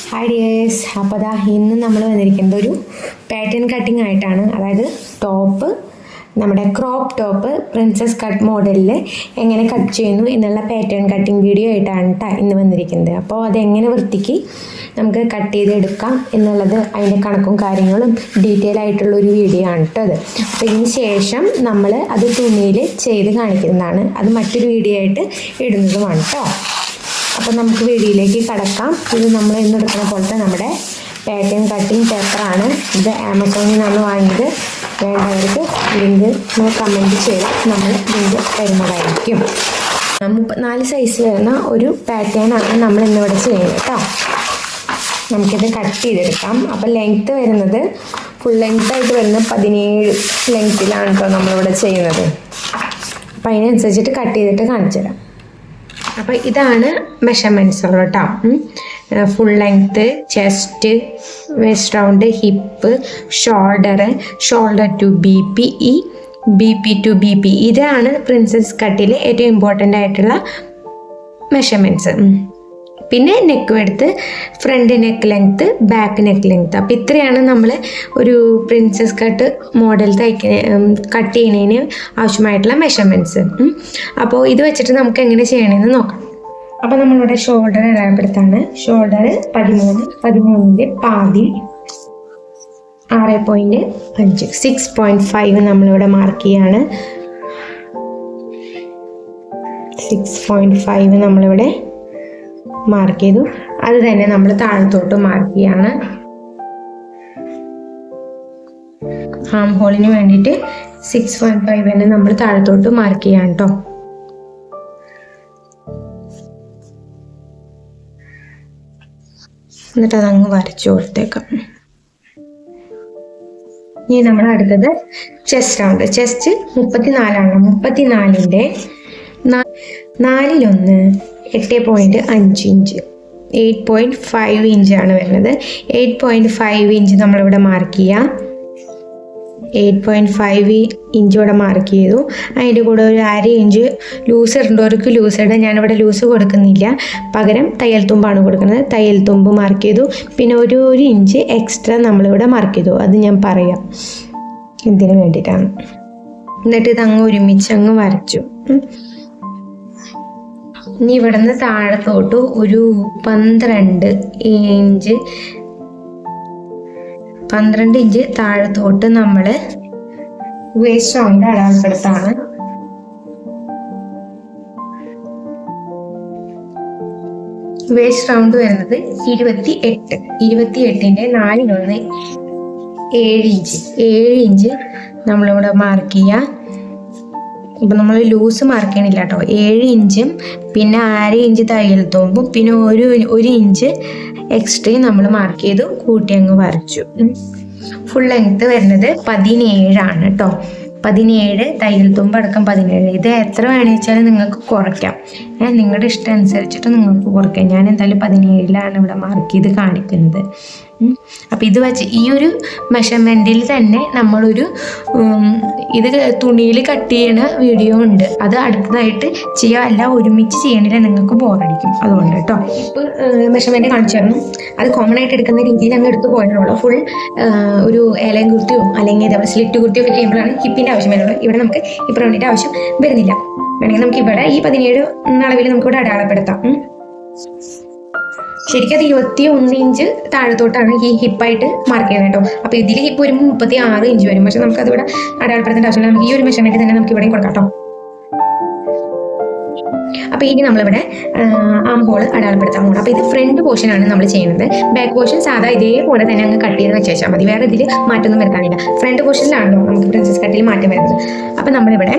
Hi dears, അപ്പോൾ ഇന്ന് നമ്മൾ വന്നിരിക്കുന്നത് ഒരു പാറ്റേൺ കട്ടിങ് ആയിട്ടാണ്. അതായത് ടോപ്പ്, നമ്മുടെ ക്രോപ്പ് ടോപ്പ് പ്രിൻസസ് കട്ട് മോഡലിൽ എങ്ങനെ കട്ട് ചെയ്യുന്നു എന്നുള്ള പാറ്റേൺ കട്ടിങ് വീഡിയോ ആയിട്ടാണ് ഇന്ന് വന്നിരിക്കുന്നത്. അപ്പോൾ അതെങ്ങനെ വൃത്തിക്ക് നമുക്ക് കട്ട് ചെയ്തെടുക്കാം എന്നുള്ളത്, അതിൻ്റെ കണക്കും കാര്യങ്ങളും ഡീറ്റെയിൽ ആയിട്ടുള്ളൊരു വീഡിയോ ആണ് കേട്ടോ അത്. അപ്പോൾ ഇതിന് ശേഷം നമ്മൾ അത് തുണിയിൽ ചെയ്ത് കാണിക്കുന്നതാണ്. അത് മറ്റൊരു വീഡിയോ ആയിട്ട് ഇടുന്നതുമാണ് കേട്ടോ. അപ്പോൾ നമുക്ക് വീഡിയോയിലേക്ക് കടക്കാം. ഇത് നമ്മൾ ഇന്നെടുക്കുന്ന പോലത്തെ നമ്മുടെ പാറ്റേൺ കട്ടിങ് പേപ്പറാണ്. ഇത് ആമസോണിൽ നിന്നാണ് വാങ്ങിയത്. വേണ്ടവർക്ക് ലിങ്ക് കമൻറ്റ് ചെയ്ത് നമ്മൾ ലിങ്ക് തരുന്നതായിരിക്കും. 34 സൈസ് വരുന്ന ഒരു പാറ്റേണാണ് നമ്മൾ ഇന്നിവിടെ ചെയ്യുന്നത് കേട്ടോ. നമുക്കിത് കട്ട് ചെയ്തെടുക്കാം. അപ്പോൾ ലെങ്ത്ത് വരുന്നത് ഫുൾ ലെങ്ത്തായിട്ട് വരുന്നത് 17 ലെങ്ത്തിലാണ് കേട്ടോ നമ്മളിവിടെ ചെയ്യുന്നത്. അപ്പോൾ അതിനനുസരിച്ചിട്ട് കട്ട് ചെയ്തിട്ട് കാണിച്ചു തരാം. അപ്പോൾ ഇതാണ് മെഷർമെൻറ്റ്സ് കേട്ടോ. Full length, chest, waist round, hip, shoulder to BP to BP. ഇതാണ് പ്രിൻസസ് കട്ടിൽ ഏറ്റവും ഇമ്പോർട്ടൻ്റ് ആയിട്ടുള്ള മെഷർമെൻറ്റ്സ്. പിന്നെ നെക്ക് എടുത്ത് front neck length, back neck length. അപ്പോൾ ഇത്രയാണ് നമ്മൾ ഒരു പ്രിൻസസ് കട്ട് മോഡൽ കട്ട് ചെയ്യുന്നതിന് ആവശ്യമായിട്ടുള്ള മെഷർമെൻറ്റ്സ്. അപ്പോൾ ഇത് വെച്ചിട്ട് നമുക്ക് എങ്ങനെ ചെയ്യണമെന്ന് നോക്കാം. അപ്പോൾ നമ്മളിവിടെ ഷോൾഡർ അടയാളപ്പെടുത്താണ്. ഷോൾഡർ 13 പാതി 6.5 6.5 നമ്മളിവിടെ മാർക്ക് ചെയ്യാണ്. 6.5 നമ്മളിവിടെ മാർക്ക് ചെയ്തു. അത് തന്നെ നമ്മൾ താഴത്തോട്ട് മാർക്ക് ചെയ്യാണ്. ആം ഹോളിന് വേണ്ടിയിട്ട് 6.5 തന്നെ നമ്മൾ താഴത്തോട്ട് മാർക്ക് ചെയ്യാണ് കേട്ടോ. എന്നിട്ട് അതങ്ങ് വരച്ചു കൊടുത്തേക്കാം. ഇനി നമ്മൾ അടുത്തത് ചെസ്റ്റ് റൗണ്ട്. ചെസ്റ്റ് 34 34ൻ്റെ 4/1 8.5 ഇഞ്ച്, 8.5 ഇഞ്ചാണ് വരുന്നത്. 8.5 ഇഞ്ച് നമ്മളിവിടെ മാർക്ക് ചെയ്യാം. 8.5 ഇഞ്ച് ഇവിടെ മാർക്ക് ചെയ്തു. അതിൻ്റെ കൂടെ ഒരു 1/2 ഇഞ്ച് ലൂസ് ഇടേണ്ടവർക്ക് ലൂസ് ഇടാം. ഞാനിവിടെ ലൂസ് കൊടുക്കുന്നില്ല, പകരം തയ്യൽ തുമ്പാണ് കൊടുക്കുന്നത്. തയ്യൽ തുമ്പ് മാർക്ക് ചെയ്തു. പിന്നെ ഒരു ഇഞ്ച് എക്സ്ട്രാ നമ്മളിവിടെ മാർക്ക് ചെയ്തു. അത് ഞാൻ പറയാം ഇതിന് വേണ്ടിയിട്ടാണ്. എന്നിട്ട് ഇതങ്ങ് ഒരുമിച്ച് അങ്ങ് വരച്ചു. ഇനി ഇവിടെ നിന്ന് താഴത്തോട്ട് ഒരു 12 ഇഞ്ച് താഴത്തോട്ട് നമ്മൾ വേസ്റ്റ് റൗണ്ട് അടയാളപ്പെടുത്താണ്. വേസ്റ്റ് റൗണ്ട് വരുന്നത് 28ൻ്റെ 4/1 7 ഇഞ്ച് നമ്മളിവിടെ മാർക്ക് ചെയ്യുക. ഇപ്പം നമ്മൾ ലൂസ് മാർക്ക് ചെയ്യണില്ല കേട്ടോ. 7 ഇഞ്ചും പിന്നെ 1/2 ഇഞ്ച് തയ്യൽ തുമ്പും പിന്നെ ഒരു ഇഞ്ച് എക്സ്ട്രയും നമ്മൾ മാർക്ക് ചെയ്തു കൂട്ടി അങ്ങ് വരച്ചു. ഫുൾ ലെങ്ത്ത് വരുന്നത് 17 കേട്ടോ. 17 തയ്യൽ തുമ്പ് അടക്കം 17. ഇത് എത്ര വേണമെന്ന് വെച്ചാൽ നിങ്ങൾക്ക് കുറയ്ക്കാം. നിങ്ങളുടെ ഇഷ്ടം അനുസരിച്ചിട്ട് നിങ്ങൾക്ക് കുറയ്ക്കാം. ഞാൻ എന്തായാലും 17ലാണ് ഇവിടെ മാർക്ക് ചെയ്ത് കാണിക്കുന്നത്. അപ്പം ഇത് വെച്ച് ഈ ഒരു മെഷർമെൻറ്റിൽ തന്നെ നമ്മളൊരു ഇത് തുണിയിൽ കട്ട് ചെയ്യണ വീഡിയോ ഉണ്ട്. അത് അടുത്തതായിട്ട് ചെയ്യുക. അല്ല ഒരുമിച്ച് ചെയ്യണില്ല, നിങ്ങൾക്ക് ബോറടിക്കും. അതുകൊണ്ട് കേട്ടോ ഇപ്പോൾ മെഷർമെൻറ്റ് കാണിച്ചു തരണം. അത് കോമൺ ആയിട്ട് എടുക്കുന്ന രീതിയിൽ അങ്ങ് എടുത്ത് പോയിട്ടുള്ളൂ. ഫുൾ ഒരു ഏലം കുർത്തിയോ അല്ലെങ്കിൽ ഇതേപോലെ സ്ലിറ്റ് കുർത്തിയോ ഒക്കെ ചെയ്യുമ്പോഴാണ് ഹിപ്പിൻ്റെ ആവശ്യം വരുന്നത്. ഇവിടെ നമുക്ക് ഹിപ്പ് റൗണ്ടിൻ്റെ ആവശ്യം വരുന്നില്ല. വേണമെങ്കിൽ നമുക്ക് ഇവിടെ ഈ 17 അളവിൽ നമുക്കിവിടെ അടയാളപ്പെടുത്താം. ശരിക്കും അത് 21 ഇഞ്ച് താഴത്തോട്ടാണ് ഈ ഹിപ്പായിട്ട് മാർക്ക് ചെയ്യുന്നത് കേട്ടോ. അപ്പോൾ ഇതിൽ ഹിപ്പ് വരുമ്പോൾ 36 ഇഞ്ച് വരും. പക്ഷെ നമുക്ക് അതിവിടെ അടയാളപ്പെടുത്തേണ്ട ആവശ്യമില്ല. നമുക്ക് ഈ ഒരു മെഷർമെൻറ്റ് തന്നെ നമുക്ക് ഇവിടെ കൊടുക്കാം കേട്ടോ. അപ്പോൾ ഇനി നമ്മളിവിടെ ആം ഹോൾ അടയാളപ്പെടുത്താൻ പോകണം. അപ്പോൾ ഇത് ഫ്രണ്ട് പോർഷനാണ് നമ്മൾ ചെയ്യുന്നത്. ബാക്ക് പോർഷൻ സാധാ ഇതേപോലെ തന്നെ അങ്ങ് കട്ട് ചെയ്ത് വെച്ചാൽ മതി. വേറെ ഇതിൽ മാറ്റമൊന്നും വരുത്താനില്ല. ഫ്രണ്ട് പോർഷനിലാണല്ലോ നമുക്ക് പ്രിൻസസ് കട്ടിൽ മാറ്റം വരുന്നത്. അപ്പോൾ നമ്മളിവിടെ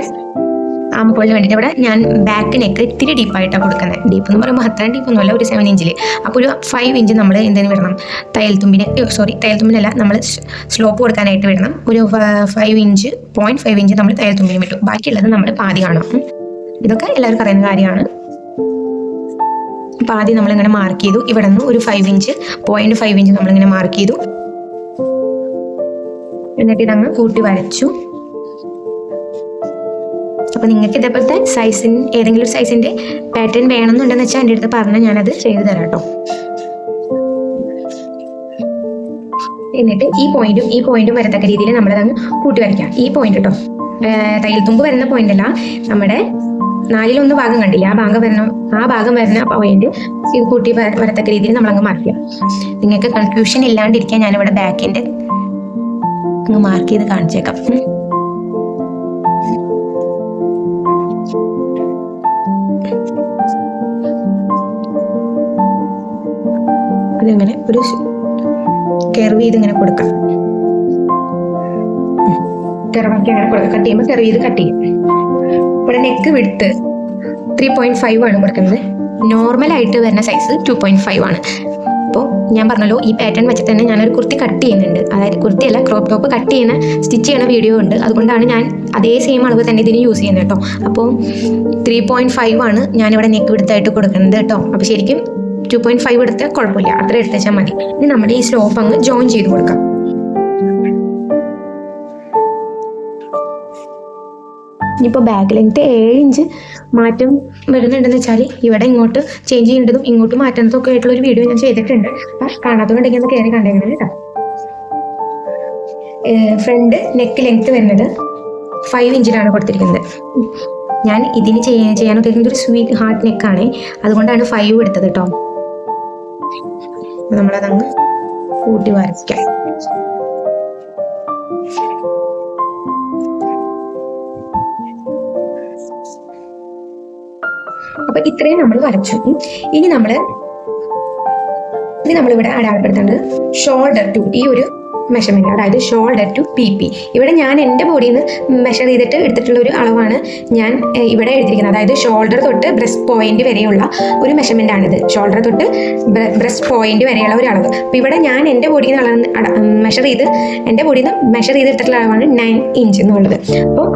ആം ഹോളിന് വേണ്ടിയിട്ട് ഇവിടെ ഞാൻ ബാക്ക് നെക്ക് ഇത്തിരി ഡീപ്പായിട്ടാണ് കൊടുക്കുന്നത്. ഡീപ്പ് എന്ന് പറയുമ്പോൾ അത്രയും ഡീപ്പൊന്നുമല്ല, ഒരു 7 ഇഞ്ചിൽ. അപ്പോൾ ഒരു 5 ഇഞ്ച് നമ്മൾ എന്തിനു വിടണം, തയ്യൽ തുമ്പിനല്ല, നമ്മൾ സ്ലോപ്പ് കൊടുക്കാനായിട്ട് വിടണം. ഒരു 0.5 ഇഞ്ച് നമ്മൾ തയ്യൽ തുമ്പിന് വിട്ടു. ബാക്കിയുള്ളത് നമ്മൾ പാതി കാണും. ഇതൊക്കെ എല്ലാവർക്കും അറിയുന്ന കാര്യമാണ്. പാതി നമ്മളിങ്ങനെ മാർക്ക് ചെയ്തു. ഇവിടെ നിന്ന് ഒരു 0.5 ഇഞ്ച് നമ്മളിങ്ങനെ മാർക്ക് ചെയ്തു. എന്നിട്ട് ഇതങ്ങ് കൂട്ടി വരച്ചു. അപ്പോൾ നിങ്ങൾക്ക് ഇതേപോലത്തെ സൈസിന് ഏതെങ്കിലും ഒരു സൈസിൻ്റെ പാറ്റേൺ വേണമെന്നുണ്ടെന്ന് വെച്ചാൽ എൻ്റെ അടുത്ത് പറഞ്ഞാൽ ഞാനത് ചെയ്തു തരാം കേട്ടോ. എന്നിട്ട് ഈ പോയിന്റും വരത്തക്ക രീതിയിൽ നമ്മളതങ്ങ് കൂട്ടി വരയ്ക്കാം. ഈ പോയിന്റ് കേട്ടോ, തയ്യൽ തുമ്പ് വരുന്ന പോയിന്റ് അല്ല, നമ്മുടെ 4/1 ഭാഗം കണ്ടില്ല, ആ ഭാഗം വരുന്ന പോയിന്റ് ഇത് കൂട്ടി വരത്തക്ക രീതിയിൽ നമ്മളങ്ങ് മാർക്ക് ചെയ്യാം. നിങ്ങൾക്ക് കൺഫ്യൂഷൻ ഇല്ലാണ്ടിരിക്കാൻ ഞാനിവിടെ ബാക്കിൻ്റെ അങ്ങ് മാർക്ക് ചെയ്ത് കാണിച്ചേക്കാം. അതിങ്ങനെ ഒരു കെർവ് ചെയ്ത് ഇങ്ങനെ കൊടുക്കാം. കെർവാക്കി അങ്ങനെ കൊടുക്കാം. കട്ട് ചെയ്യുമ്പോൾ കെർവ് ചെയ്ത് കട്ട് ചെയ്യും. ഇവിടെ നെക്ക് വിഡ്ത്ത് 3.5 ആണ് കൊടുക്കുന്നത്. നോർമലായിട്ട് വരുന്ന സൈസ് 2.5 ആണ്. അപ്പോൾ ഞാൻ പറഞ്ഞല്ലോ, ഈ പാറ്റേൺ വെച്ചിട്ട് തന്നെ ഞാനൊരു കുർത്തി കട്ട് ചെയ്യുന്നുണ്ട്. അതായത് കുർത്തിയല്ല, ക്രോപ്പ് ടോപ്പ് കട്ട് ചെയ്യുന്ന സ്റ്റിച്ച് ചെയ്യുന്ന വീഡിയോ ഉണ്ട്. അതുകൊണ്ടാണ് ഞാൻ അതേ സെയിം അളവ് തന്നെ ഇതിന് യൂസ് ചെയ്യുന്നത് കേട്ടോ. അപ്പോൾ 3.5 ആണ് ഞാനിവിടെ നെക്ക് വിഡ്ത്തായിട്ട് കൊടുക്കുന്നത് കേട്ടോ. അപ്പോൾ ശരിക്കും 2.5 എടുത്താൽ കുഴപ്പമില്ല, അത്ര എടുത്തുവെച്ചാൽ മതി. ഇനി നമ്മുടെ ഈ സ്ലോപ്പ് അങ്ങ് ജോയിൻ ചെയ്ത് കൊടുക്കാം. ഇനിയിപ്പോൾ ബാക്ക് ലെങ്ത്ത് 7 ഇഞ്ച് മാറ്റം വരുന്നുണ്ടെന്ന് വെച്ചാൽ ഇവിടെ ഇങ്ങോട്ട് ചേഞ്ച് ചെയ്യേണ്ടതും ഇങ്ങോട്ട് മാറ്റുന്നതും ഒക്കെ ആയിട്ടുള്ള ഒരു വീഡിയോ ഞാൻ ചെയ്തിട്ടുണ്ട്. കാണാത്തതുകൊണ്ടെങ്കിൽ ഒന്ന് കയറി കണ്ടേക്കുന്നത് കേട്ടോ. ഫ്രണ്ട് നെക്ക് ലെങ്ത്ത് വരുന്നത് 5 ഇഞ്ചിലാണ് കൊടുത്തിരിക്കുന്നത്. ഞാൻ ഇതിന് ചെയ്യാൻ ഉദ്ദേശിക്കുന്നത് ഒരു സ്വീറ്റ് ഹാർട്ട് നെക്കാണ്, അതുകൊണ്ടാണ് 5 എടുത്തത് കേട്ടോ. നമ്മളതങ്ങ് കൂട്ടി വരയ്ക്കാം. അപ്പൊ ഇത്രയും നമ്മൾ വരച്ചു. ഇനി നമ്മളിവിടെ അടയാളപ്പെടുത്തേണ്ടത് ഷോൾഡർ ടു ഈ ഒരു മെഷർമെന്റ്, അതായത് ഷോൾഡർ ടു PP. ഇവിടെ ഞാൻ എൻ്റെ ബോഡിയിൽ നിന്ന് മെഷർ ചെയ്തിട്ട് എടുത്തിട്ടുള്ള ഒരു അളവാണ് ഞാൻ ഇവിടെ എഴുതിയിരിക്കുന്നത്. അതായത് ഷോൾഡർ തൊട്ട് ബ്രസ്റ്റ് പോയിന്റ് വരെയുള്ള ഒരു മെഷർമെന്റ് ആണിത്. ഷോൾഡർ തൊട്ട് ബ്രസ്റ്റ് പോയിന്റ് വരെയുള്ള ഒരു അളവ്. അപ്പോൾ ഇവിടെ ഞാൻ എൻ്റെ ബോഡിയിൽ നിന്ന് മെഷർ ചെയ്തെടുത്തിട്ടുള്ള അളവാണ് 9 ഇഞ്ച് എന്നുള്ളത്. അപ്പോൾ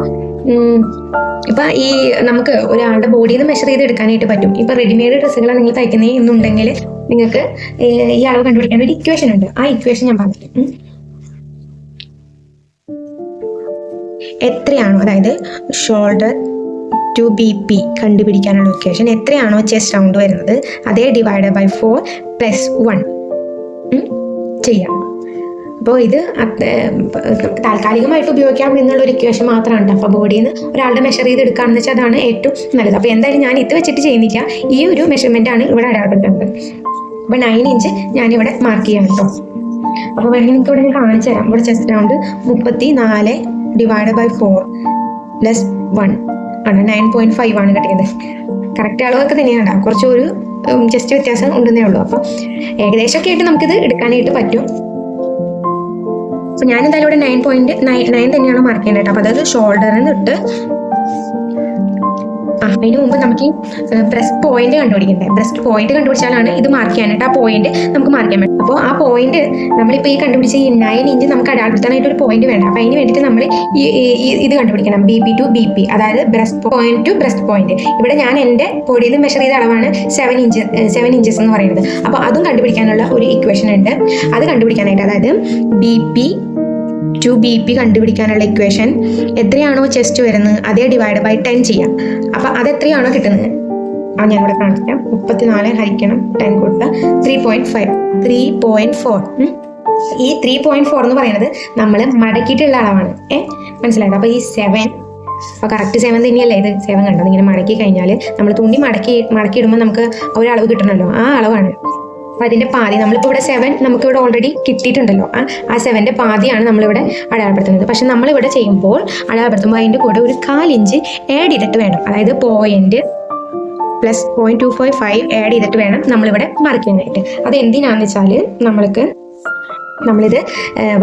ഇപ്പം ഈ നമുക്ക് ഒരാളുടെ ബോഡിയിൽ നിന്ന് മെഷർ ചെയ്ത് എടുക്കാനായിട്ട് പറ്റും. ഇപ്പം റെഡിമെയ്ഡ് ഡ്രസ്സുകളാണ് നിങ്ങൾ തയ്ക്കുന്നത് എന്നുണ്ടെങ്കിൽ നിങ്ങൾക്ക് ഈ അളവ് കണ്ടുപിടിക്കാൻ ഒരു ഇക്വേഷൻ ഉണ്ട്. ആ ഇക്വേഷൻ ഞാൻ പറഞ്ഞു. എത്രയാണോ, അതായത് ഷോൾഡർ ടു BP കണ്ടുപിടിക്കാനുള്ള ഇക്വേഷൻ എത്രയാണോ ചെസ്റ്റ് റൗണ്ട് വരുന്നത്, അതേ ഡിവൈഡഡ് ബൈ 4 + 1 ചെയ്യാം. അപ്പോൾ ഇത് താൽക്കാലികമായിട്ട് ഉപയോഗിക്കാം എന്നുള്ളൊരു ഇക്വേഷൻ മാത്രമാണ്. അപ്പോൾ ബോഡിയിൽ നിന്ന് ഒരാളുടെ മെഷർ ചെയ്ത് എടുക്കുകയാണെന്ന് വെച്ചാൽ അതാണ് ഏറ്റവും നല്ലത്. അപ്പോൾ എന്തായാലും ഞാൻ ഇത് വെച്ചിട്ട് ചെയ്യുന്നില്ല, ഈ ഒരു മെഷർമെൻ്റ് ആണ് ഇവിടെ അടയാളപ്പെടുത്തുന്നത്. അപ്പോൾ 9 ഇഞ്ച് ഞാനിവിടെ മാർക്ക് ചെയ്യാം കേട്ടോ. അപ്പോൾ വേണമെങ്കിൽ നിങ്ങൾക്ക് ഇവിടെ ഞാൻ കാണിച്ചു തരാം. ഇവിടെ ചെസ്റ്റ് റൗണ്ട് 34 ഡിവൈഡ് ബൈ 4 + 1 ആണ്, 9.5 ആണ് കിട്ടിയത്. കറക്റ്റ് അളവൊക്കെ തന്നെയാണ്, കുറച്ചൊരു ജസ്റ്റ് വ്യത്യാസം ഉണ്ടെന്നേ ഉള്ളൂ. അപ്പോൾ ഏകദേശമൊക്കെ ആയിട്ട് നമുക്കിത് എടുക്കാനായിട്ട് പറ്റും. അപ്പോൾ ഞാൻ എന്തായാലും ഇവിടെ 9.9 തന്നെയാണ് മാർക്ക് ചെയ്യേണ്ടത്. അപ്പോൾ അതായത് ഷോൾഡറിൽ നിന്നിട്ട് അതിന് മുമ്പ് നമുക്ക് ഈ ബ്രസ്റ്റ് പോയിന്റ് കണ്ടുപിടിക്കണ്ടേ. ബ്രസ്റ്റ് പോയിന്റ് കണ്ടുപിടിച്ചാലാണ് ഇത് മാർക്ക് ചെയ്യാനായിട്ട് ആ പോയിന്റ് നമുക്ക് മാർക്ക് ചെയ്യാൻ പറ്റും. അപ്പോൾ ആ പോയിന്റ് നമ്മളിപ്പോൾ ഈ കണ്ടുപിടിച്ച ഈ 9 ഇഞ്ച് നമുക്ക് അടയാളപ്പെടുത്താനായിട്ട് ഒരു പോയിന്റ് വേണം. അപ്പോൾ അതിന് വേണ്ടിയിട്ട് നമ്മൾ ഇത് കണ്ടുപിടിക്കണം, BP to BP, അതായത് breast point two breast point. ഇവിടെ ഞാൻ എൻ്റെ ബോഡിയിൽ നിന്ന് മെഷർ ചെയ്ത അളവാണ് 7 ഇഞ്ചസ് എന്ന് പറയുന്നത്. അപ്പോൾ അതും കണ്ടുപിടിക്കാനുള്ള ഒരു ഇക്വേഷൻ ഉണ്ട്. അത് കണ്ടുപിടിക്കാനായിട്ട്, അതായത് BP to BP കണ്ടുപിടിക്കാനുള്ള ഇക്വേഷൻ എത്രയാണോ ചെസ്റ്റ് വരുന്നത് അതേ ഡിവൈഡ് ബൈ 10 ചെയ്യാം. അപ്പോൾ അതെത്രയാണോ കിട്ടുന്നത് ഞാനിവിടെ കാണിക്കാം. 34 ഹരിക്കണം 10 കൊടുത്താൽ 3.4. ഈ 3.4 എന്ന് പറയുന്നത് നമ്മൾ മടക്കിയിട്ടുള്ള അളവാണ്. മനസ്സിലായത്? അപ്പോൾ ഈ 7, അപ്പോൾ കറക്റ്റ് 7 തന്നെയല്ലേ ഇത്? 7 കണ്ടത് ഇങ്ങനെ മടക്കി കഴിഞ്ഞാൽ നമ്മൾ തുണി മടക്കിയിടുമ്പോൾ നമുക്ക് ഒരളവ് കിട്ടണമല്ലോ, ആ അളവാണ്. അപ്പോൾ അതിൻ്റെ പാതി നമ്മളിപ്പോൾ ഇവിടെ 7 നമുക്കിവിടെ ഓൾറെഡി കിട്ടിയിട്ടുണ്ടല്ലോ. ആ 7ൻ്റെ പാതിയാണ് നമ്മളിവിടെ അടയാളപ്പെടുത്തുന്നത്. പക്ഷെ നമ്മളിവിടെ ചെയ്യുമ്പോൾ അടയാളപ്പെടുത്തുമ്പോൾ അതിൻ്റെ കൂടെ ഒരു 1/4 ഇഞ്ച് ആഡ് ചെയ്തിട്ട് വേണം. അതായത് പോയിന്റ് + 0.255 ആഡ് ചെയ്തിട്ട് വേണം നമ്മളിവിടെ മാർക്ക് ചെയ്യാനായിട്ട്. അത് എന്തിനാണെന്ന് വെച്ചാൽ നമ്മളിത്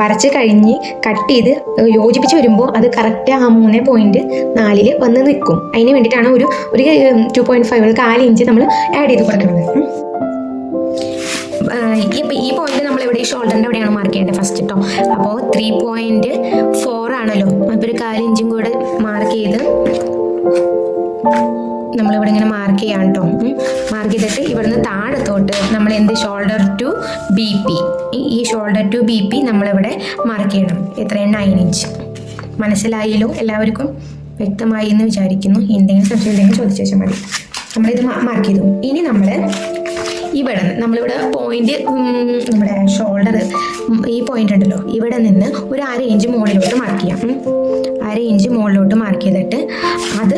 വരച്ച് കഴിഞ്ഞ് കട്ട് ചെയ്ത് യോജിപ്പിച്ച് വരുമ്പോൾ അത് കറക്റ്റ് ആ 3.4 വന്ന് നിൽക്കും. അതിന് വേണ്ടിയിട്ടാണ് ഒരു 2.5 1/4 ഇഞ്ച് നമ്മൾ ആഡ് ചെയ്ത് കൊടുക്കുന്നത്. ഈ പോയിന്റ് നമ്മളിവിടെ ഈ ഷോൾഡറിൻ്റെ എവിടെയാണ് മാർക്ക് ചെയ്യേണ്ടത് ഫസ്റ്റ് കേട്ടോ. അപ്പോൾ 3.4 ആണല്ലോ, അപ്പോൾ ഒരു 1/4 ഇഞ്ചും കൂടെ മാർക്ക് ചെയ്ത് നമ്മളിവിടെ ഇങ്ങനെ മാർക്ക് ചെയ്യാം കേട്ടോ. മാർക്ക് ചെയ്തിട്ട് ഇവിടുന്ന് താഴത്തോട്ട് നമ്മൾ ഷോൾഡർ ടു BP, ഈ ഷോൾഡർ ടു BP നമ്മളിവിടെ മാർക്ക് ചെയ്യണം. എത്രയാണ്? 9 ഇഞ്ച്. മനസ്സിലായല്ലോ എല്ലാവർക്കും? വ്യക്തമായി എന്ന് വിചാരിക്കുന്നു. എന്തെങ്കിലും സംശയം ഉണ്ടെങ്കിൽ ചോദിച്ചു വെച്ചാൽ മതി. നമ്മളിത് മാർക്ക് ചെയ്തു. ഇനി നമ്മൾ ഇവിടെ നിന്ന് നമ്മളിവിടെ പോയിന്റ് നമ്മുടെ ഷോൾഡർ ഈ പോയിന്റ് ഉണ്ടല്ലോ, ഇവിടെ നിന്ന് ഒരു 1/2 ഇഞ്ച് മുകളിലോട്ട് മാർക്ക് ചെയ്യാം. 1/2 ഇഞ്ച് മുകളിലോട്ട് മാർക്ക് ചെയ്തിട്ട് അത്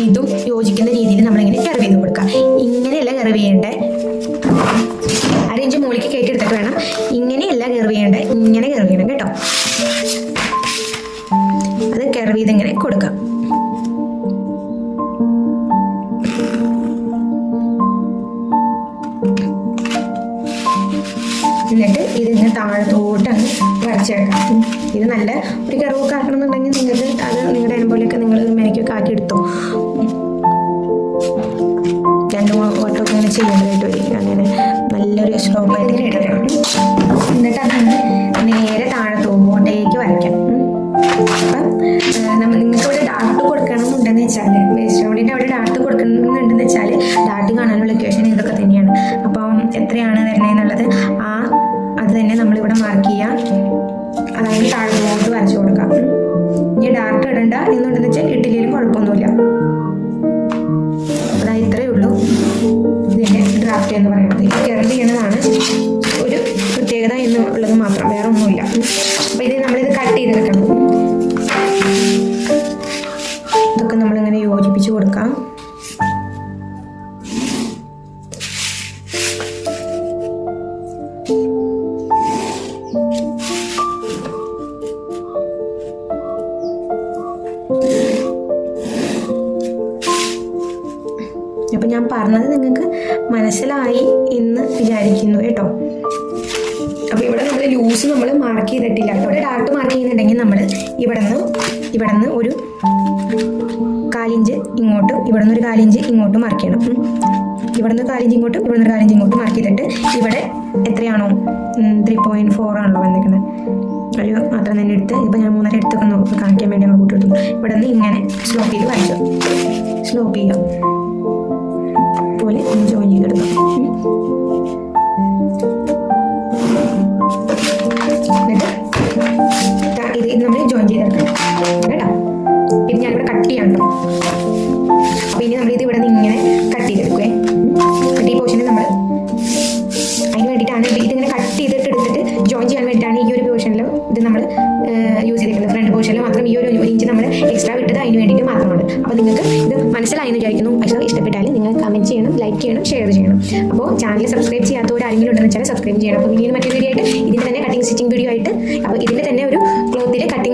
ഇതും യോജിക്കുന്ന രീതിയിൽ നമ്മളിങ്ങനെ കർവ് ചെയ്ത് കൊടുക്കുക. ഇങ്ങനെയല്ല കർവ് ചെയ്യേണ്ടത്, 1/2 ഇഞ്ച് മുകളിലേക്ക് കയറ്റിയെടുത്തിട്ട് വേണം. ഇങ്ങനെയല്ല കർവ് ചെയ്യേണ്ടത്, ഇങ്ങനെ കർവ് ചെയ്യണം കേട്ടോ. അത് കർവ് ചെയ്ത് ഇങ്ങനെ കൊടുക്കാം. എന്നിട്ട് ഇതിങ്ങനെ താഴത്തോട്ട് വരച്ചെടുക്കാം. ഇത് നല്ല ഒരു കർവൊക്കെ ആക്കണമെന്നുണ്ടെങ്കിൽ നിങ്ങൾക്ക് അത് നിങ്ങളുടെ അനുപോലെയൊക്കെ നിങ്ങൾ മെനക്കൊക്കെ ആക്കി എടുത്തോ. 2-3 വട്ടമൊക്കെ ഇങ്ങനെ ചെയ്യേണ്ടതായിട്ട് വരും. അങ്ങനെ നല്ലൊരു സ്ലോപ്പായിട്ട് എടുക്കണം. എന്നിട്ട് അതൊന്ന് നേരെ താഴത്തോട്ടേക്ക് വരയ്ക്കാം. അപ്പം നിങ്ങൾക്ക് ഇവിടെ ഡാർട്ട് കൊടുക്കണമെന്നുണ്ടെന്ന് വെച്ചാൽ, വേസ്റ്റ് റൗണ്ടിൻ്റെ അവിടെ ഡാർട്ട് കൊടുക്കണമെന്നുണ്ടെന്ന് വെച്ചാൽ ഡാർട്ട് കാണാനുള്ള ഇക്വേഷൻ ഇതൊക്കെ തന്നെയാണ്. അപ്പം എത്രയാണ് വരുന്നതെന്നുള്ളത് അത് തന്നെ നമ്മളിവിടെ മാർക്ക് ചെയ്യാം. അതായത് താഴത്തോട്ട് വരച്ചു കൊടുക്കാം. ഇനി ഡാർട്ട് ഇടണ്ട എന്നുണ്ടെന്ന് വെച്ചാൽ ഇട്ടില്ലെങ്കിലും കുഴപ്പമൊന്നുമില്ല. അതായത് ഇത്രയേ ഉള്ളൂ ഇതിൻ്റെ ഡ്രാഫ്റ്റ് എന്ന് പറയുന്നത്. ഇത് കർവ് ചെയ്യണതാണ് ഒരു പ്രത്യേകത എന്നുള്ളത് മാത്രം, വേറെ ഒന്നുമില്ല. അപ്പോൾ ഇത് നമ്മളിത് കട്ട് ചെയ്തെടുക്കണം. ഇതൊക്കെ നമ്മളിങ്ങനെ യോജിപ്പിച്ച് കൊടുക്കാം. അപ്പം ഞാൻ പറഞ്ഞത് നിങ്ങൾക്ക് മനസ്സിലായി എന്ന് വിചാരിക്കുന്നു കേട്ടോ. അപ്പോൾ ഇവിടെ നമ്മൾ ലൂസ് നമ്മൾ മാർക്ക് ചെയ്തിട്ടില്ല. ഇവിടെ ഡാർട്ട് മാർക്ക് ചെയ്യുന്നുണ്ടെങ്കിൽ നമ്മൾ ഇവിടെ നിന്ന് ഒരു 1/4 ഇഞ്ച് ഇങ്ങോട്ടും ഇവിടെ നിന്ന് ഒരു 1/4 ഇഞ്ച് ഇങ്ങോട്ടും മാർക്ക് ചെയ്യണം. ഇവിടെ നിന്ന് 1/4 ഇഞ്ച് ഇങ്ങോട്ടും ഇവിടെ നിന്ന് 1/4 ഇഞ്ച് ഇങ്ങോട്ടും മാർക്ക് ചെയ്തിട്ട് ഇവിടെ എത്രയാണോ 3.4 ആണല്ലോ വന്നിരിക്കുന്നത്, ഒരു മാത്രം തന്നെ എടുത്ത് ഇപ്പം ഞാൻ 3.5 എടുത്തൊക്കെ കാണിക്കാൻ വേണ്ടി നമ്മൾ കൂട്ടി എടുത്തു. ഇവിടെ നിന്ന് ഇങ്ങനെ സ്ലോപ്പ് ചെയ്ത് വരച്ചു. സ്ലോപ്പ് ചെയ്യുക പോലെ ജോയിൻ ചെയ്തെടുക്കാം. എന്നിട്ട് ഇത് നമ്മൾ ജോയിൻ ചെയ്തെടുക്കണം കേട്ടോ. ഇത് ഞാനിവിടെ കട്ട് ചെയ്യാനുണ്ടോ. അപ്പോൾ ഇനി നമ്മളിത് ഇവിടെ നിന്ന് ഇങ്ങനെ കട്ട് ചെയ്തെടുക്കുവേ. എന്നിട്ട് ഈ പോർഷനിൽ നമ്മൾ അതിന് വേണ്ടിയിട്ടാണ് ഇതിങ്ങനെ കട്ട് ചെയ്തിട്ട് എടുത്തിട്ട് ജോയിൻ ചെയ്യാൻ വേണ്ടിയിട്ടാണ് ഈ ഒരു പോർഷനിൽ ഇത് നമ്മൾ യൂസ് ചെയ്തിട്ടുള്ളത്. ഫ്രണ്ട് പോർഷനിൽ മാത്രം ഈ ഒരു ഇഞ്ച് നമ്മൾ എക്സ്ട്രാ വിട്ടത് അതിന് വേണ്ടിയിട്ട് മാത്രമാണ്. അപ്പോൾ നിങ്ങൾക്ക് ഇത് മനസ്സിലായെന്ന് വിചാരിക്കുന്നു. പക്ഷേ ഇഷ്ടപ്പെട്ടാൽ നിങ്ങൾ കമൻറ്റ് ചെയ്യണം, ലൈക്ക് ചെയ്യണം, ഷെയർ ചെയ്യണം. അപ്പോൾ ചാനൽ സബ്സ്ക്രൈബ് ചെയ്യാത്തവർ ആരെങ്കിലും ഉണ്ടെന്ന് വെച്ചാൽ സബ്സ്ക്രൈബ് ചെയ്യണം. അപ്പോൾ ഇനി മറ്റൊരു വീഡിയോ ആയിട്ട് ഇതിൻ്റെ തന്നെ കട്ടിങ് സ്റ്റിച്ചിങ് വീഡിയോ ആയിട്ട്, അപ്പോൾ ഇതിൻ്റെ തന്നെ ഒരു ക്ലോത്തിൻ്റെ കട്ടിങ്